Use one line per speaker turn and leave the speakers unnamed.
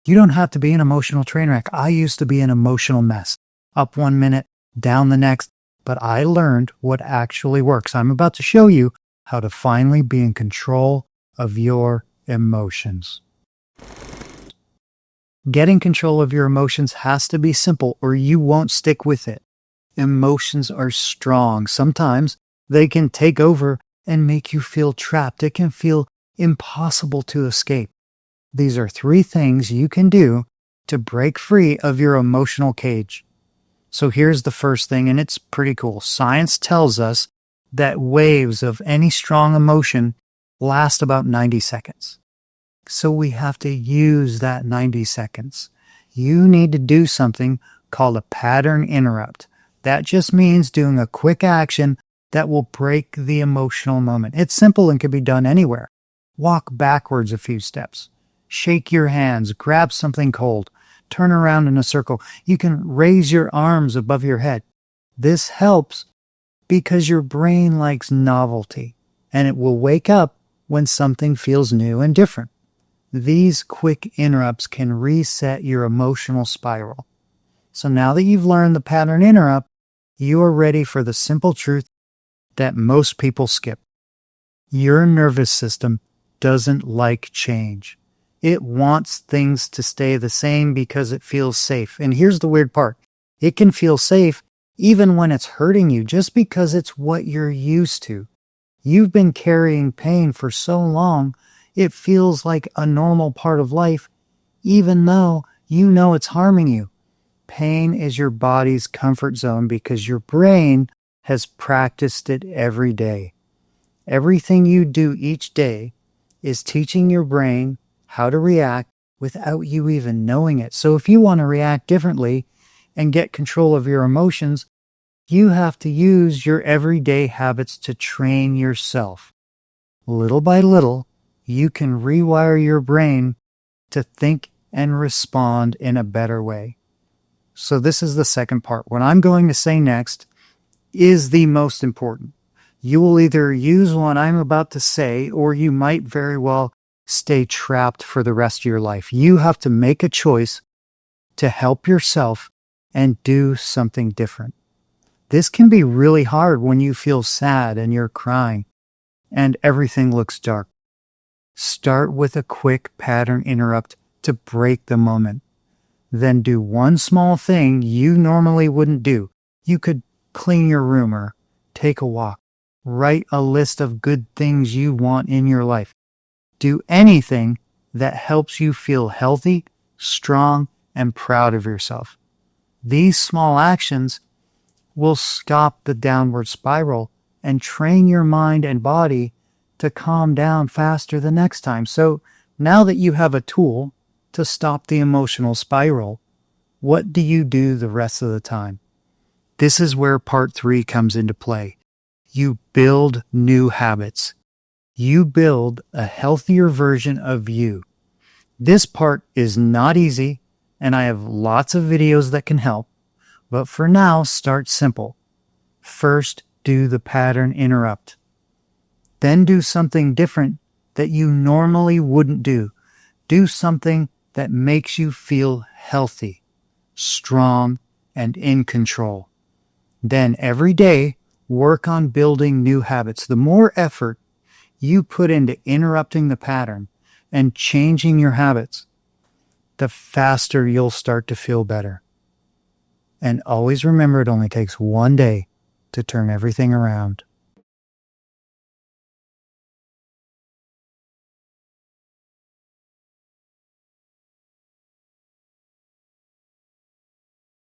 You don't have to be an emotional train wreck. I used to be an emotional mess. Up 1 minute, down the next, but I learned what actually works. I'm about to show you how to finally be in control of your emotions. Getting control of your emotions has to be simple or you won't stick with it. Emotions are strong. Sometimes they can take over and make you feel trapped. It can feel impossible to escape. These are 3 things you can do to break free of your emotional cage. So here's the first thing, and it's pretty cool. Science tells us that waves of any strong emotion last about 90 seconds. So we have to use that 90 seconds. You need to do something called a pattern interrupt. That just means doing a quick action that will break the emotional moment. It's simple and can be done anywhere. Walk backwards a few steps. Shake your hands. Grab something cold. Turn around in a circle. You can raise your arms above your head. This helps because your brain likes novelty, and it will wake up when something feels new and different. These quick interrupts can reset your emotional spiral. So now that you've learned the pattern interrupt, you are ready for the simple truth that most people skip. Your nervous system doesn't like change. It wants things to stay the same because it feels safe. And here's the weird part. It can feel safe even when it's hurting you, just because it's what you're used to. You've been carrying pain for so long, it feels like a normal part of life, even though you know it's harming you. Pain is your body's comfort zone because your brain has practiced it every day. Everything you do each day is teaching your brain how to react without you even knowing it. So if you want to react differently and get control of your emotions, you have to use your everyday habits to train yourself. Little by little, you can rewire your brain to think and respond in a better way. So this is the second part. What I'm going to say next is the most important. You will either use what I'm about to say, or you might very well stay trapped for the rest of your life. You have to make a choice to help yourself and do something different. This can be really hard when you feel sad and you're crying and everything looks dark. Start with a quick pattern interrupt to break the moment. Then do one small thing you normally wouldn't do. You could clean your room or take a walk. Write a list of good things you want in your life. Do anything that helps you feel healthy, strong, and proud of yourself. These small actions will stop the downward spiral and train your mind and body to calm down faster the next time. So now that you have a tool to stop the emotional spiral, what do you do the rest of the time? This is where part 3 comes into play. You build new habits. You build a healthier version of you. This part is not easy, and I have lots of videos that can help. But for now, start simple. First, do the pattern interrupt. Then do something different that you normally wouldn't do. Do something that makes you feel healthy, strong, and in control. Then every day, work on building new habits. The more effort you put into interrupting the pattern and changing your habits, the faster you'll start to feel better. And always remember, it only takes one day to turn everything around.